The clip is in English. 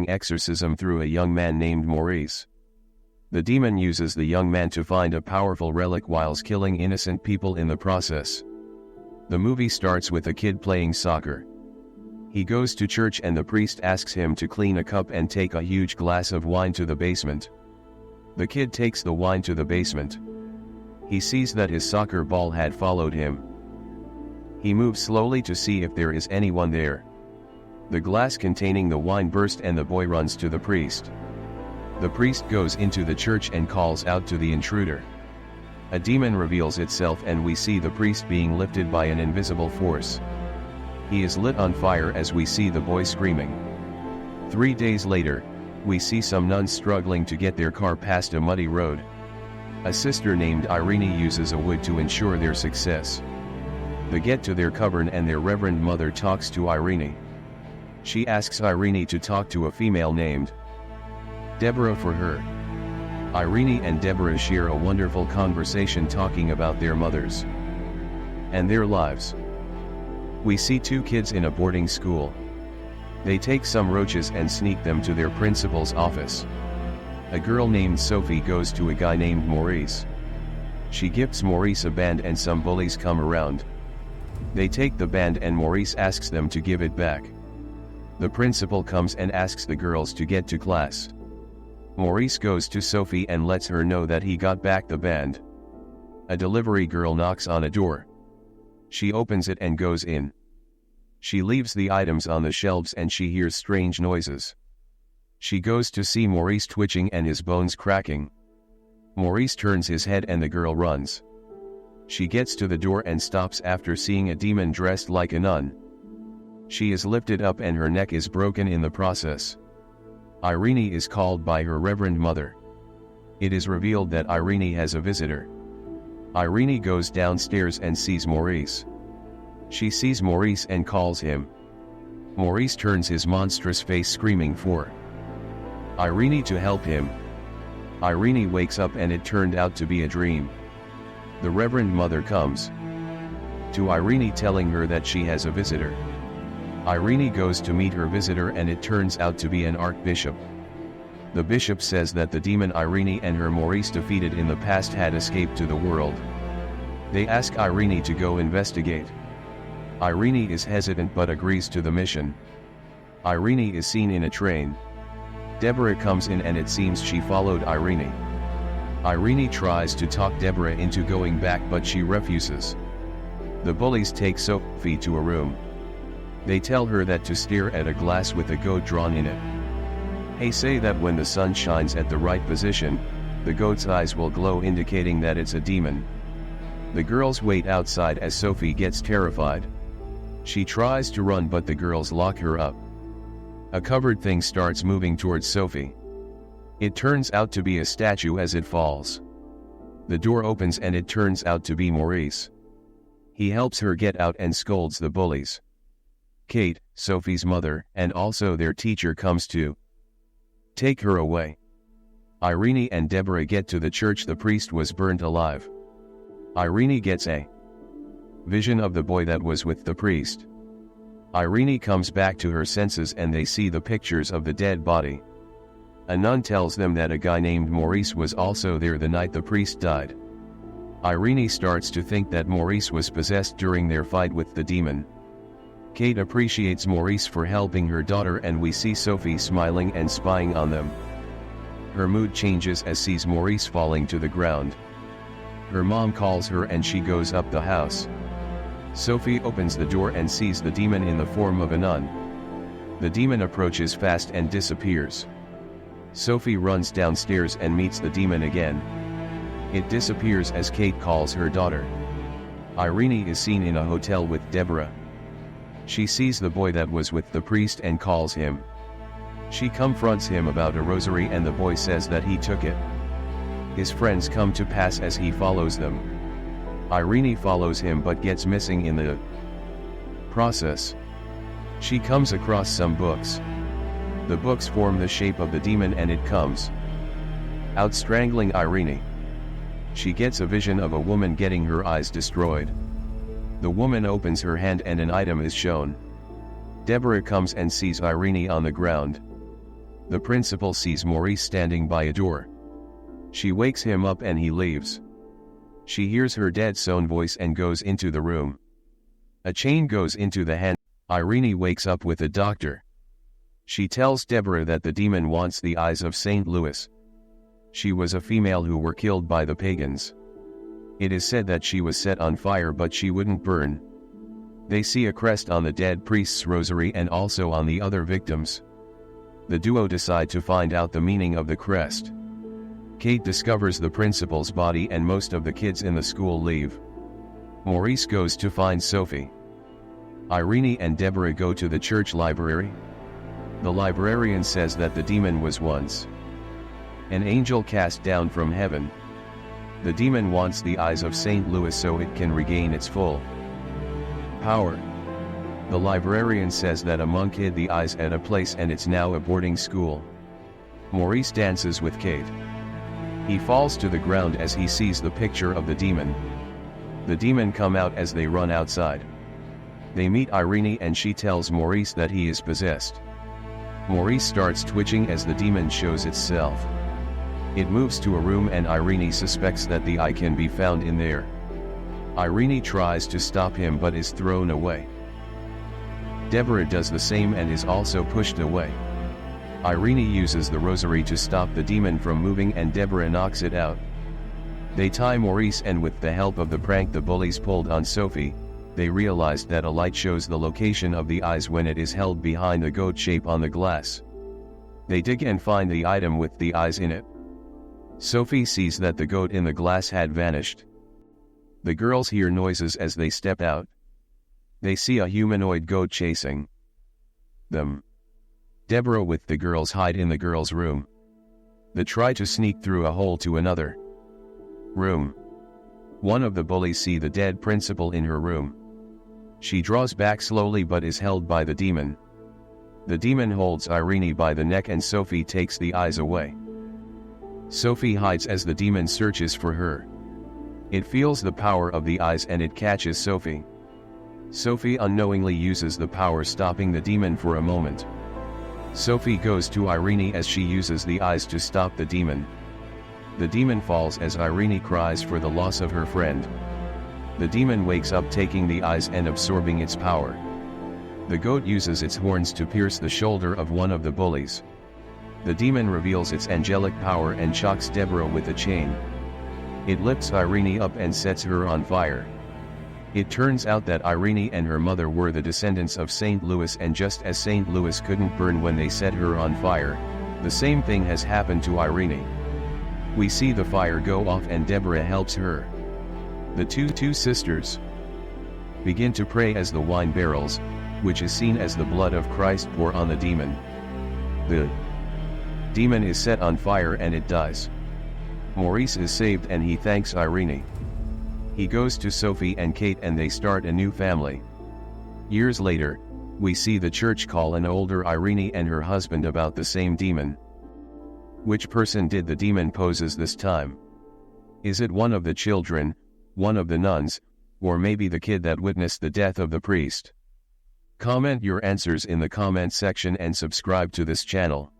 exorcism through a young man named Maurice. The demon uses the young man to find a powerful relic whilst killing innocent people in the process. The movie starts with a kid playing soccer. He goes to church and the priest asks him to clean a cup and take a huge glass of wine to the basement. The kid takes the wine to the basement. He sees that his soccer ball had followed him. He moves slowly to see if there is anyone there. The glass containing the wine burst and the boy runs to the priest. The priest goes into the church and calls out to the intruder. A demon reveals itself and we see the priest being lifted by an invisible force. He is lit on fire as we see the boy screaming. 3 days later, we see some nuns struggling to get their car past a muddy road. A sister named Irene uses a wood to ensure their success. They get to their cavern and their Reverend Mother talks to Irene. She asks Irene to talk to a female named Deborah for her. Irene and Deborah share a wonderful conversation talking about their mothers and their lives. We see 2 kids in a boarding school. They take some roaches and sneak them to their principal's office. A girl named Sophie goes to a guy named Maurice. She gives Maurice a band and some bullies come around. They take the band and Maurice asks them to give it back. The principal comes and asks the girls to get to class. Maurice goes to Sophie and lets her know that he got back the band. A delivery girl knocks on a door. She opens it and goes in. She leaves the items on the shelves and she hears strange noises. She goes to see Maurice twitching and his bones cracking. Maurice turns his head and the girl runs. She gets to the door and stops after seeing a demon dressed like a nun. She is lifted up and her neck is broken in the process. Irene is called by her Reverend Mother. It is revealed that Irene has a visitor. Irene goes downstairs and sees Maurice. She sees Maurice and calls him. Maurice turns his monstrous face screaming for Irene to help him. Irene wakes up and it turned out to be a dream. The Reverend Mother comes to Irene telling her that she has a visitor. Irene goes to meet her visitor and it turns out to be an archbishop. The bishop says that the demon Irene and her Maurice defeated in the past had escaped to the world. They ask Irene to go investigate. Irene is hesitant but agrees to the mission. Irene is seen in a train. Deborah comes in and it seems she followed Irene. Irene tries to talk Deborah into going back but she refuses. The bullies take Sophie to a room. They tell her that to stare at a glass with a goat drawn in it. They say that when the sun shines at the right position, the goat's eyes will glow indicating that it's a demon. The girls wait outside as Sophie gets terrified. She tries to run but the girls lock her up. A covered thing starts moving towards Sophie. It turns out to be a statue as it falls. The door opens and it turns out to be Maurice. He helps her get out and scolds the bullies. Kate, Sophie's mother, and also their teacher comes to take her away. Irene and Deborah get to the church. The priest was burnt alive. Irene gets a vision of the boy that was with the priest. Irene comes back to her senses and they see the pictures of the dead body. A nun tells them that a guy named Maurice was also there the night the priest died. Irene starts to think that Maurice was possessed during their fight with the demon. Kate appreciates Maurice for helping her daughter and we see Sophie smiling and spying on them. Her mood changes as sees Maurice falling to the ground. Her mom calls her and she goes up the house. Sophie opens the door and sees the demon in the form of a nun. The demon approaches fast and disappears. Sophie runs downstairs and meets the demon again. It disappears as Kate calls her daughter. Irene is seen in a hotel with Deborah. She sees the boy that was with the priest and calls him. She confronts him about a rosary and the boy says that he took it. His friends come to pass as he follows them. Irene follows him but gets missing in the process. She comes across some books. The books form the shape of the demon and it comes out strangling Irene. She gets a vision of a woman getting her eyes destroyed. The woman opens her hand and an item is shown. Deborah comes and sees Irene on the ground. The principal sees Maurice standing by a door. She wakes him up and he leaves. She hears her dad's own voice and goes into the room. A chain goes into the hand. Irene wakes up with a doctor. She tells Deborah that the demon wants the eyes of St. Louis. She was a female who were killed by the pagans. It is said that she was set on fire but she wouldn't burn. They see a crest on the dead priest's rosary and also on the other victims. The duo decide to find out the meaning of the crest. Kate discovers the principal's body and most of the kids in the school leave. Maurice goes to find Sophie. Irene and Deborah go to the church library. The librarian says that the demon was once an angel cast down from heaven. The demon wants the eyes of St. Louis so it can regain its full power. The librarian says that a monk hid the eyes at a place and it's now a boarding school. Maurice dances with Kate. He falls to the ground as he sees the picture of the demon. The demon come out as they run outside. They meet Irene and she tells Maurice that he is possessed. Maurice starts twitching as the demon shows itself. It moves to a room and Irene suspects that the eye can be found in there. Irene tries to stop him but is thrown away. Deborah does the same and is also pushed away. Irene uses the rosary to stop the demon from moving and Deborah knocks it out. They tie Maurice and with the help of the prank the bullies pulled on Sophie, they realized that a light shows the location of the eyes when it is held behind the goat shape on the glass. They dig and find the item with the eyes in it. Sophie sees that the goat in the glass had vanished. The girls hear noises as they step out. They see a humanoid goat chasing them. Deborah with the girls hide in the girls' room. They try to sneak through a hole to another room. One of the bullies see the dead principal in her room. She draws back slowly but is held by the demon. The demon holds Irene by the neck and Sophie takes the eyes away. Sophie hides as the demon searches for her. It feels the power of the eyes and it catches Sophie. Sophie unknowingly uses the power, stopping the demon for a moment. Sophie goes to Irene as she uses the eyes to stop the demon. The demon falls as Irene cries for the loss of her friend. The demon wakes up taking the eyes and absorbing its power. The goat uses its horns to pierce the shoulder of one of the bullies. The demon reveals its angelic power and shocks Deborah with a chain. It lifts Irene up and sets her on fire. It turns out that Irene and her mother were the descendants of St. Louis, and just as St. Louis couldn't burn when they set her on fire, the same thing has happened to Irene. We see the fire go off and Deborah helps her. The two sisters begin to pray as the wine barrels, which is seen as the blood of Christ, pour on the demon. The demon is set on fire and it dies. Maurice is saved and he thanks Irene. He goes to Sophie and Kate and they start a new family. Years later, we see the church call an older Irene and her husband about the same demon. Which person did the demon poses this time? Is it one of the children, one of the nuns, or maybe the kid that witnessed the death of the priest? Comment your answers in the comment section and subscribe to this channel.